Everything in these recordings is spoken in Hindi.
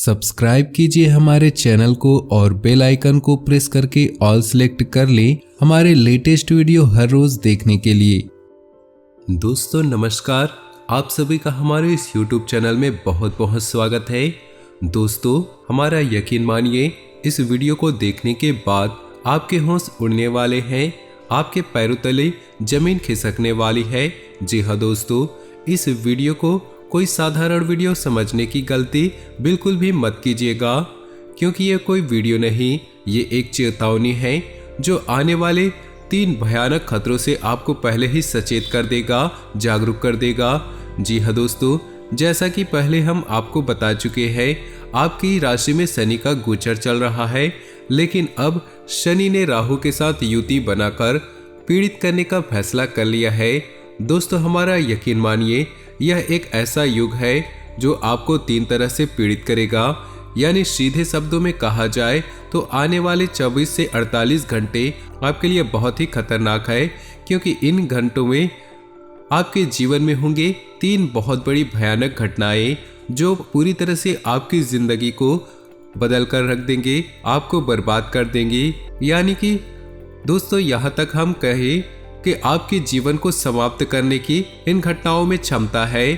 सब्सक्राइब कीजिए हमारे चैनल को और बेल आइकन को प्रेस करके ऑल सेलेक्ट कर लें हमारे लेटेस्ट वीडियो हर रोज देखने के लिए। दोस्तों नमस्कार, आप सभी का हमारे इस YouTube चैनल में बहुत बहुत स्वागत है। दोस्तों हमारा यकीन मानिए, इस वीडियो को देखने के बाद आपके होश उड़ने वाले हैं, आपके पैरों तले जमीन खिसकने वाली है। जी हाँ दोस्तों, इस वीडियो को कोई साधारण वीडियो समझने की गलती बिल्कुल भी मत कीजिएगा, क्योंकि ये कोई वीडियो नहीं, ये एक चेतावनी है जो आने वाले 3 भयानक खतरों से आपको पहले ही सचेत कर देगा, जागरूक कर देगा। जी हाँ दोस्तों, जैसा कि पहले हम आपको बता चुके हैं, आपकी राशि में शनि का गोचर चल रहा है, लेकिन अब शनि ने राहु के साथ युति बनाकर पीड़ित करने का फैसला कर लिया है। दोस्तों हमारा यकीन मानिए, यह एक ऐसा युग है जो आपको 3 तरह से पीड़ित करेगा। यानी सीधे शब्दों में कहा जाए तो आने वाले 24 से 48 घंटे आपके लिए बहुत ही खतरनाक है, क्योंकि इन घंटों में आपके जीवन में होंगे 3 बहुत बड़ी भयानक घटनाएं जो पूरी तरह से आपकी जिंदगी को बदल कर रख देंगे, आपको बर्बाद कर देंगे। यानी कि दोस्तों यहाँ तक हम कहें कि आपके जीवन को समाप्त करने की इन घटनाओं में क्षमता है।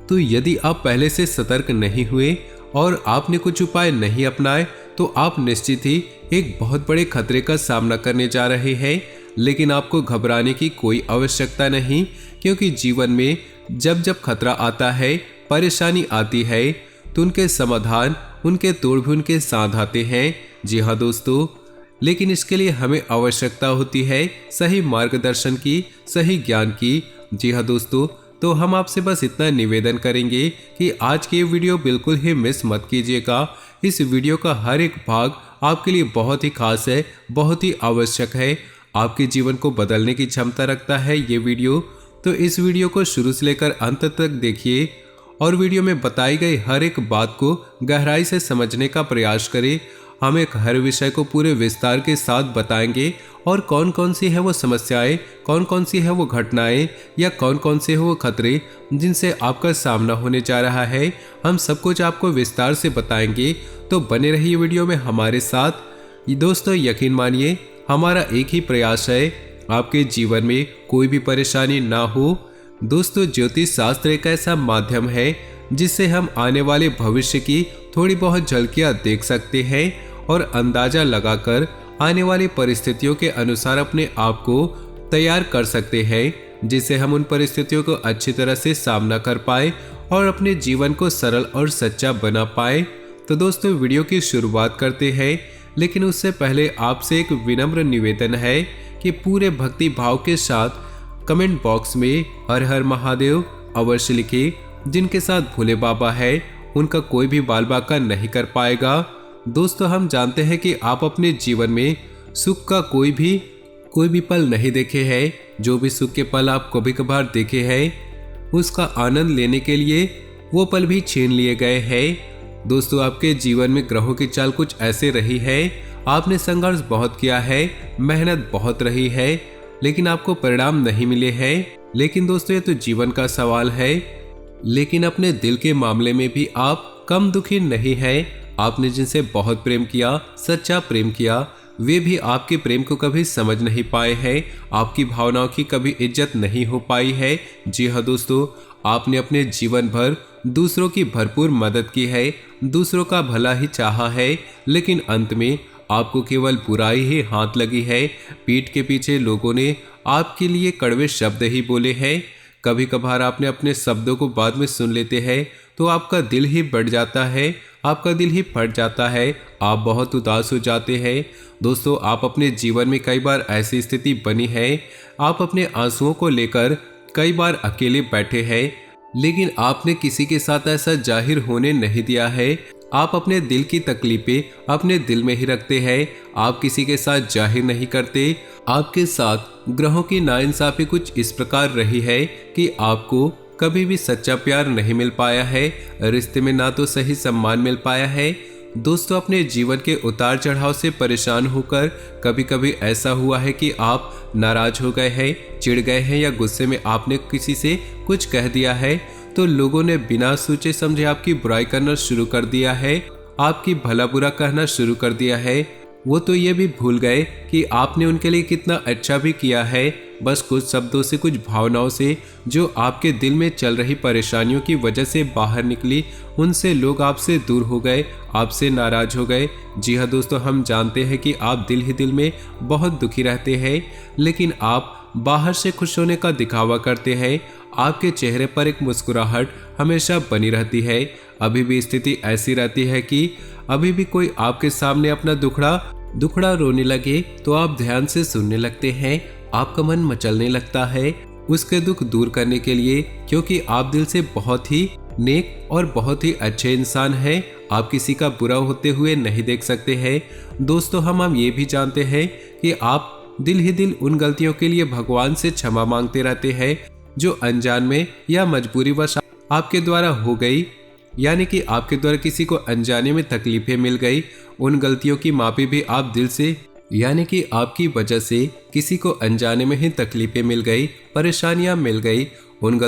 तो यदि आप पहले से सतर्क नहीं हुए और आपने कुछ उपाय नहीं अपनाए तो आप निश्चित ही एक बहुत बड़े खतरे का सामना करने जा रहे हैं। लेकिन आपको घबराने की कोई आवश्यकता नहीं, क्योंकि जीवन में जब जब खतरा आता है, परेशानी आती है, तो उनके समाधान, उनके तोड़ भी उनके साथ आते हैं। जी हाँ दोस्तों, लेकिन इसके लिए हमें आवश्यकता होती है सही मार्गदर्शन की, सही ज्ञान की। जी हाँ दोस्तों, तो हम आपसे बस इतना निवेदन करेंगे कि आज की वीडियो बिल्कुल ही मिस मत कीजिएगा। इस वीडियो का हर एक भाग आपके लिए बहुत ही खास है, बहुत ही आवश्यक है, आपके जीवन को बदलने की क्षमता रखता है ये वीडियो। तो इस वीडियो को शुरू से लेकर अंत तक देखिए और वीडियो में बताई गई हर एक बात को गहराई से समझने का प्रयास करें। हम एक हर विषय को पूरे विस्तार के साथ बताएंगे और कौन कौन सी है वो समस्याएं, कौन कौन सी है वो घटनाएं या कौन कौन से है वो खतरे जिनसे आपका सामना होने जा रहा है, हम सब कुछ आपको विस्तार से बताएंगे। तो बने रहिए वीडियो में हमारे साथ। दोस्तों यकीन मानिए, हमारा एक ही प्रयास है, आपके जीवन में कोई भी परेशानी ना हो। दोस्तों ज्योतिष शास्त्र एक ऐसा माध्यम है जिससे हम आने वाले भविष्य की थोड़ी बहुत झलकियां देख सकते हैं और अंदाजा लगाकर आने वाली परिस्थितियों के अनुसार अपने आप को तैयार कर सकते हैं, जिससे हम उन परिस्थितियों को अच्छी तरह से सामना कर पाए और अपने जीवन को सरल और सच्चा बना पाए। तो दोस्तों वीडियो की शुरुआत करते हैं, लेकिन उससे पहले आपसे एक विनम्र निवेदन है कि पूरे भक्ति भाव के साथ कमेंट बॉक्स में हर हर महादेव अवश्य लिखें। जिनके साथ भोले बाबा है उनका कोई भी बाल बाका नहीं कर पाएगा। दोस्तों हम जानते हैं कि आप अपने जीवन में सुख का कोई भी पल नहीं देखे हैं। जो भी सुख के पल आप कभी कभार देखे हैं, उसका आनंद लेने के लिए वो पल भी छीन लिए गए हैं। दोस्तों आपके जीवन में ग्रहों की चाल कुछ ऐसे रही है, आपने संघर्ष बहुत किया है, मेहनत बहुत रही है, लेकिन आपको परिणाम नहीं मिले हैं। लेकिन दोस्तों ये तो जीवन का सवाल है, लेकिन अपने दिल के मामले में भी आप कम दुखी नहीं हैं। आपने जिनसे बहुत प्रेम किया, सच्चा प्रेम किया, वे भी आपके प्रेम को कभी समझ नहीं पाए हैं, आपकी भावनाओं की कभी इज्जत नहीं हो पाई है। जी हाँ दोस्तों, आपने अपने जीवन भर दूसरों की भरपूर मदद की है, दूसरों का भला ही चाहा है, लेकिन अंत में आपको केवल बुराई ही हाथ लगी है। पीठ के पीछे लोगों ने आपके लिए कड़वे शब्द ही बोले हैं। कभी कभार आपने अपने शब्दों को बाद में सुन लेते हैं तो आपका दिल ही बढ़ जाता है, आपका दिल ही फट जाता है, आप बहुत उदास हो जाते हैं। दोस्तों आप अपने जीवन में कई बार ऐसी स्थिति बनी है, आप अपने आंसुओं को लेकर कई बार अकेले बैठे हैं, लेकिन आपने किसी के साथ ऐसा जाहिर होने नहीं दिया है। आप अपने दिल की तकलीफें अपने दिल में ही रखते हैं, आप किसी के साथ जाहिर नहीं करते। आपके साथ ग्रहों की नाइंसाफी कुछ इस प्रकार रही है कि आपको कभी भी सच्चा प्यार नहीं मिल पाया है, रिश्ते में ना तो सही सम्मान मिल पाया है। दोस्तों अपने जीवन के उतार चढ़ाव से परेशान होकर कभी कभी ऐसा हुआ है कि आप नाराज हो गए हैं, चिढ़ गए हैं, या गुस्से में आपने किसी से कुछ कह दिया है तो लोगों ने बिना सोचे समझे आपकी बुराई करना शुरू कर दिया है आपकी भला बुरा कहना शुरू कर दिया है। वो तो ये भी भूल गए कि आपने उनके लिए कितना अच्छा भी किया है। बस कुछ शब्दों से, कुछ भावनाओं से जो आपके दिल में चल रही परेशानियों की वजह से बाहर निकली, उनसे लोग आपसे दूर हो गए, आपसे नाराज हो गए। जी हाँ दोस्तों, हम जानते हैं कि आप दिल ही दिल में बहुत दुखी रहते हैं, लेकिन आप बाहर से खुश होने का दिखावा करते हैं। आपके चेहरे पर एक मुस्कुराहट हमेशा बनी रहती है। अभी भी स्थिति ऐसी रहती है कि अभी भी कोई आपके सामने अपना दुखड़ा रोने लगे तो आप ध्यान से सुनने लगते हैं। आपका मन मचलने लगता है उसके दुख दूर करने के लिए, क्योंकि आप दिल से बहुत ही नेक और बहुत ही अच्छे इंसान हैं। आप किसी का बुरा होते हुए नहीं देख सकते हैं। दोस्तों, हम ये भी जानते हैं कि आप दिल ही दिल उन गलतियों के लिए भगवान से क्षमा मांगते रहते हैं जो अनजान में या मजबूरीवश आपके द्वारा हो गई, यानी कि आपके द्वारा किसी को अनजाने में तकलीफें मिल गई। उन गलतियों की माफी भी आप दिल से, यानी कि आपकी वजह से किसी को अनजाने में ही तकलीफें मिल गई, परेशानियां मिल गई। उन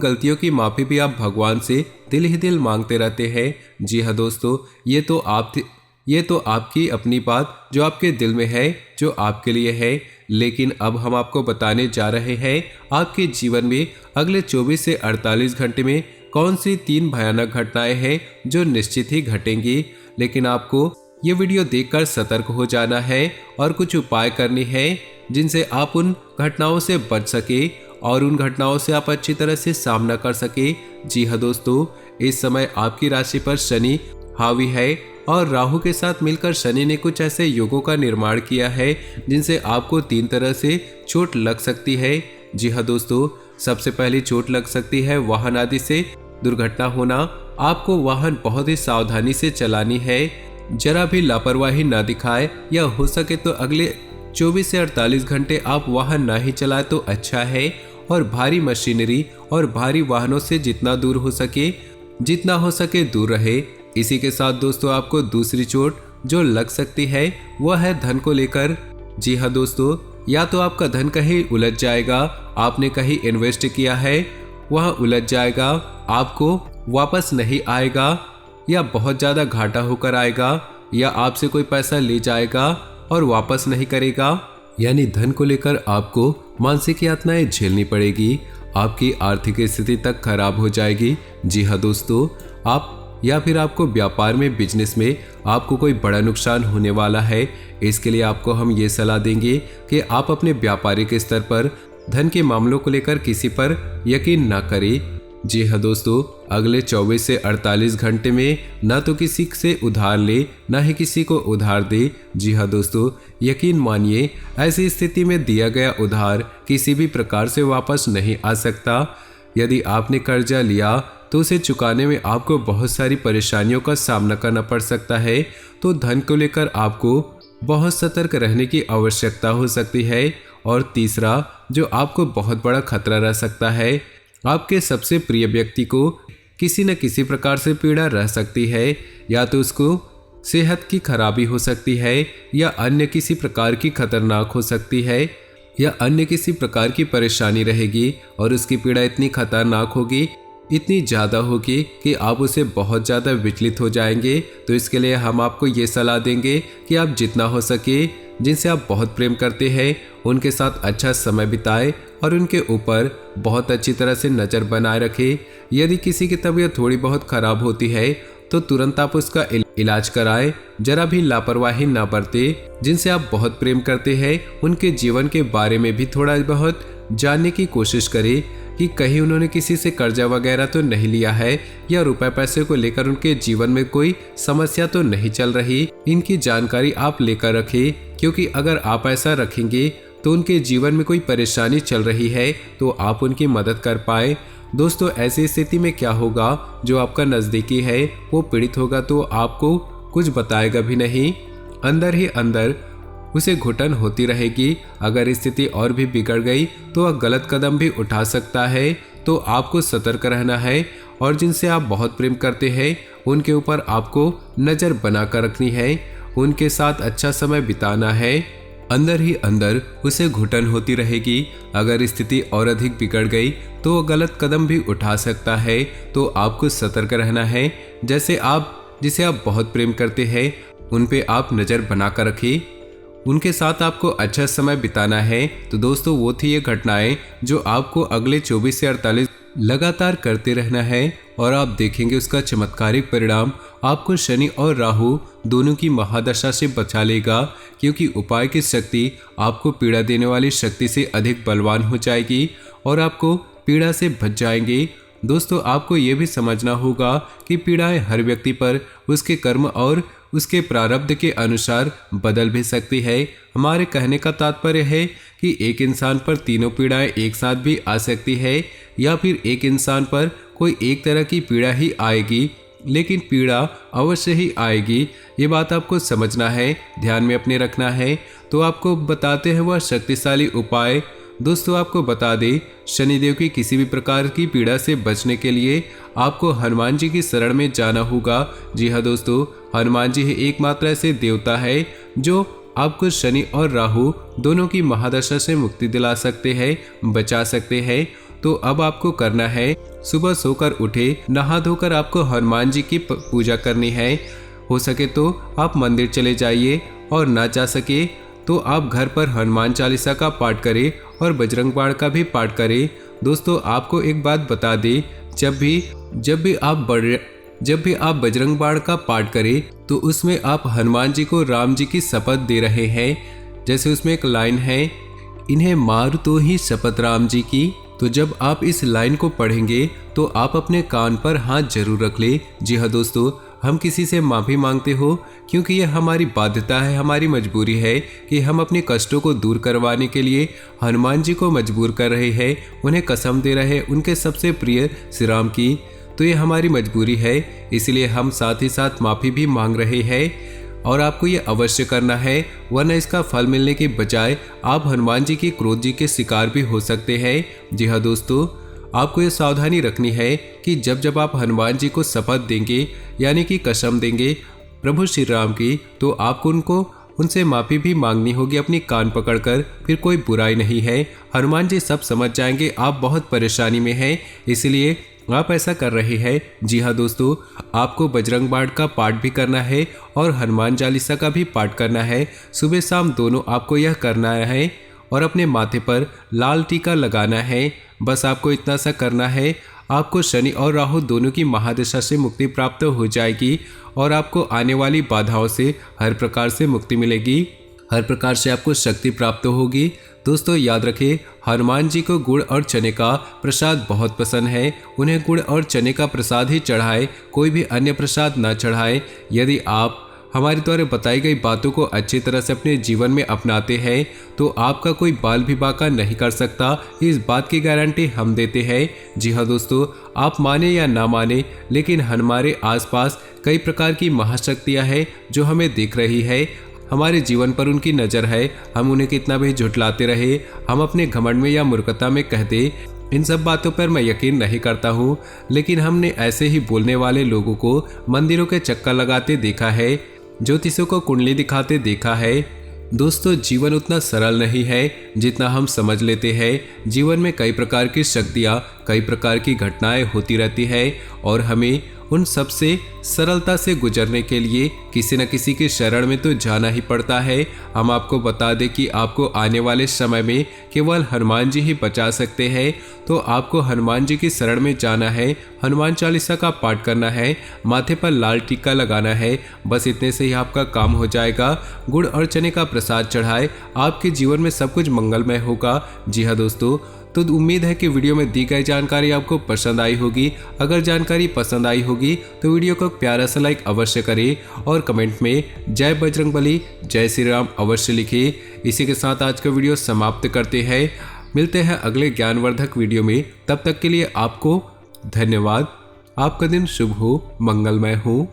गलतियों की माफी भी आप भगवान से दिल ही दिल मांगते रहते हैं। जी हाँ दोस्तों, ये तो आपकी अपनी बात जो आपके दिल में है, जो आपके लिए है। लेकिन अब हम आपको बताने जा रहे हैं आपके जीवन में अगले 24 से 48 घंटे में कौन सी 3 भयानक घटनाएं हैं जो निश्चित ही घटेंगी। लेकिन आपको ये वीडियो देखकर सतर्क हो जाना है और कुछ उपाय करनी है जिनसे आप उन घटनाओं से बच सके और उन घटनाओं से आप अच्छी तरह से सामना कर सके। जी हाँ दोस्तों, इस समय आपकी राशि पर शनि हावी है और राहु के साथ मिलकर शनि ने कुछ ऐसे योगों का निर्माण किया है जिनसे आपको 3 तरह से चोट लग सकती है। जी हाँ दोस्तों, सबसे पहली चोट लग सकती है वाहन आदि से दुर्घटना होना। आपको वाहन बहुत ही सावधानी से चलानी है, जरा भी लापरवाही ना दिखाए, या हो सके तो अगले 24 से 48 घंटे आप वाहन ना ही चलाए तो अच्छा है। और भारी मशीनरी और भारी वाहनों से जितना हो सके दूर रहे। इसी के साथ दोस्तों, आपको दूसरी चोट जो लग सकती है वह है धन को लेकर। जी हाँ दोस्तों, या तो आपका धन कहीं उलझ जाएगा, आपने कहीं इन्वेस्ट किया है वह उलझ जाएगा, आपको वापस नहीं आएगा, या बहुत ज्यादा घाटा होकर आएगा, या आपसे कोई पैसा ले जाएगा और वापस नहीं करेगा। यानी धन को लेकर आपको मानसिक यातनाएं झेलनी पड़ेगी, आपकी आर्थिक स्थिति तक खराब हो जाएगी। जी हाँ दोस्तों, आपको व्यापार में, बिजनेस में आपको कोई बड़ा नुकसान होने वाला है। इसके लिए आपको हम ये सलाह देंगे कि आप अपने व्यापारिक स्तर पर धन के मामलों को लेकर किसी पर यकीन ना करें। जी हाँ दोस्तों, अगले 24 से 48 घंटे में ना तो किसी से उधार ले, ना ही किसी को उधार दे। जी हाँ दोस्तों, यकीन मानिए ऐसी स्थिति में दिया गया उधार किसी भी प्रकार से वापस नहीं आ सकता। यदि आपने कर्जा लिया तो उसे चुकाने में आपको बहुत सारी परेशानियों का सामना करना पड़ सकता है। तो धन को लेकर आपको बहुत सतर्क रहने की आवश्यकता हो सकती है। और तीसरा, जो आपको बहुत बड़ा खतरा रह सकता है, आपके सबसे प्रिय व्यक्ति को किसी न किसी प्रकार से पीड़ा रह सकती है। या तो उसको सेहत की खराबी हो सकती है, या अन्य किसी प्रकार की खतरनाक हो सकती है, या अन्य किसी प्रकार की परेशानी रहेगी और उसकी पीड़ा इतनी खतरनाक होगी, इतनी ज़्यादा होगी कि आप उसे बहुत ज़्यादा विचलित हो जाएंगे। तो इसके लिए हम आपको ये सलाह देंगे कि आप जितना हो सके जिनसे आप बहुत प्रेम करते हैं उनके साथ अच्छा समय बिताएं और उनके ऊपर बहुत अच्छी तरह से नज़र बनाए रखें। यदि किसी की तबीयत थोड़ी बहुत खराब होती है तो तुरंत आप उसका इलाज कराएं, जरा भी लापरवाही ना बरतें। जिनसे आप बहुत प्रेम करते हैं उनके जीवन के बारे में भी थोड़ा बहुत जानने की कोशिश करें कि कहीं उन्होंने किसी से कर्जा वगैरह तो नहीं लिया है, या रुपए पैसे को लेकर उनके जीवन में कोई समस्या तो नहीं चल रही। इनकी जानकारी आप लेकर रखें, क्योंकि अगर आप ऐसा रखेंगे तो उनके जीवन में कोई परेशानी चल रही है तो आप उनकी मदद कर पाए। दोस्तों, ऐसी स्थिति में क्या होगा, जो आपका नज़दीकी है वो पीड़ित होगा तो आपको कुछ बताएगा भी नहीं, अंदर ही अंदर उसे घुटन होती रहेगी। अगर स्थिति और भी बिगड़ गई तो वह गलत कदम भी उठा सकता है। तो आपको सतर्क रहना है और जिनसे आप बहुत प्रेम करते हैं उनके ऊपर आपको नज़र बनाकर रखनी है, उनके साथ अच्छा समय बिताना है। अंदर ही अंदर उसे घुटन होती रहेगी। अगर स्थिति और अधिक बिगड़ गई तो वो गलत कदम भी उठा सकता है। तो आपको सतर्क रहना है। जैसे आप जिसे आप बहुत प्रेम करते हैं उन पे आप नज़र बनाकर रखें। उनके साथ आपको अच्छा समय बिताना है। तो दोस्तों वो थी ये घटनाएं जो आपको अगले 24 से 48 लगातार करते रहना है और आप देखेंगे उसका चमत्कारिक परिणाम आपको शनि और राहु दोनों की महादशा से बचा लेगा, क्योंकि उपाय की शक्ति आपको पीड़ा देने वाली शक्ति से अधिक बलवान हो जाएगी और आपको पीड़ा से बच जाएंगे। दोस्तों आपको ये भी समझना होगा कि पीड़ाएं हर व्यक्ति पर उसके कर्म और उसके प्रारब्ध के अनुसार बदल भी सकती है। हमारे कहने का तात्पर्य है कि एक इंसान पर तीनों पीड़ाएं एक साथ भी आ सकती है या फिर एक इंसान पर कोई एक तरह की पीड़ा ही आएगी, लेकिन पीड़ा अवश्य ही आएगी। ये बात आपको समझना है, ध्यान में अपने रखना है। तो आपको बताते हैं वह शक्तिशाली उपाय। दोस्तों आपको बता दें, शनिदेव की किसी भी प्रकार की पीड़ा से बचने के लिए आपको हनुमान जी की शरण में जाना होगा। जी हाँ दोस्तों, हनुमान जी ही एकमात्र ऐसे देवता है जो आपको शनि और राहु दोनों की महादशा से मुक्ति दिला सकते हैं, बचा सकते हैं। तो अब आपको करना है, सुबह सोकर उठे, नहा धोकर आपको हनुमान जी की पूजा करनी है। हो सके तो आप मंदिर चले जाइए और ना जा सके तो आप घर पर हनुमान चालीसा का पाठ करें और बजरंग बाण का भी पाठ करें। दोस्तों आपको एक बात बता दें, जब भी आप बजरंग बाण का पाठ करें तो उसमें आप हनुमान जी को राम जी की शपथ दे रहे हैं। जैसे उसमें एक लाइन है, इन्हें मार तो ही शपथ राम जी की। तो जब आप इस लाइन को पढ़ेंगे तो आप अपने कान पर हाथ जरूर रख ले। जी हाँ दोस्तों, हम किसी से माफ़ी मांगते हो क्योंकि यह हमारी बाध्यता है, हमारी मजबूरी है कि हम अपने कष्टों को दूर करवाने के लिए हनुमान जी को मजबूर कर रहे हैं, उन्हें कसम दे रहे हैं उनके सबसे प्रिय श्री राम की। तो ये हमारी मजबूरी है, इसलिए हम साथ ही साथ माफ़ी भी मांग रहे हैं और आपको ये अवश्य करना है, वरना इसका फल मिलने के बजाय आप हनुमान जी के क्रोध जी के शिकार भी हो सकते हैं। जी हाँ दोस्तों, आपको ये सावधानी रखनी है कि जब आप हनुमान जी को शपथ देंगे यानी कि कसम देंगे प्रभु श्री राम की, तो आपको उनसे माफ़ी भी मांगनी होगी अपनी कान पकड़कर। फिर कोई बुराई नहीं है, हनुमान जी सब समझ जाएंगे आप बहुत परेशानी में हैं, इसलिए आप ऐसा कर रहे हैं। जी हाँ दोस्तों, आपको बजरंग बाण का पाठ भी करना है और हनुमान चालीसा का भी पाठ करना है। सुबह शाम दोनों आपको यह करना है और अपने माथे पर लाल टीका लगाना है। बस आपको इतना सा करना है, आपको शनि और राहु दोनों की महादशा से मुक्ति प्राप्त हो जाएगी और आपको आने वाली बाधाओं से हर प्रकार से मुक्ति मिलेगी, हर प्रकार से आपको शक्ति प्राप्त होगी। दोस्तों याद रखें, हनुमान जी को गुड़ और चने का प्रसाद बहुत पसंद है। उन्हें गुड़ और चने का प्रसाद ही चढ़ाए, कोई भी अन्य प्रसाद ना चढ़ाए। यदि आप हमारे द्वारा बताई गई बातों को अच्छी तरह से अपने जीवन में अपनाते हैं तो आपका कोई बाल भी बाका नहीं कर सकता, इस बात की गारंटी हम देते हैं। जी हाँ दोस्तों, आप माने या ना माने, लेकिन हमारे आसपास कई प्रकार की महाशक्तियाँ हैं जो हमें दिख रही है, हमारे जीवन पर उनकी नज़र है। हम उन्हें कितना भी झुठलाते रहे, हम अपने घमंड में या मूर्खता में कहते, इन सब बातों पर मैं यकीन नहीं करता हूँ, लेकिन हमने ऐसे ही बोलने वाले लोगों को मंदिरों के चक्कर लगाते देखा है, ज्योतिषों को कुंडली दिखाते देखा है। दोस्तों जीवन उतना सरल नहीं है जितना हम समझ लेते हैं। जीवन में कई प्रकार की शक्तियाँ, कई प्रकार की घटनाएं होती रहती है और हमें उन सब से सरलता से गुजरने के लिए किसी न किसी के शरण में तो जाना ही पड़ता है। हम आपको बता दें कि आपको आने वाले समय में केवल हनुमान जी ही बचा सकते हैं, तो आपको हनुमान जी की शरण में जाना है, हनुमान चालीसा का पाठ करना है, माथे पर लाल टीका लगाना है। बस इतने से ही आपका काम हो जाएगा। गुड़ और चने का प्रसाद चढ़ाए, आपके जीवन में सब कुछ मंगलमय होगा। जी हाँ दोस्तों, तो उम्मीद है कि वीडियो में दी गई जानकारी आपको पसंद आई होगी। अगर जानकारी पसंद आई होगी तो वीडियो को प्यारा सा लाइक अवश्य करें और कमेंट में जय बजरंगबली, जय श्री राम अवश्य लिखिए। इसी के साथ आज का वीडियो समाप्त करते हैं। मिलते हैं अगले ज्ञानवर्धक वीडियो में, तब तक के लिए आपको धन्यवाद। आपका दिन शुभ हो, मंगलमय हो।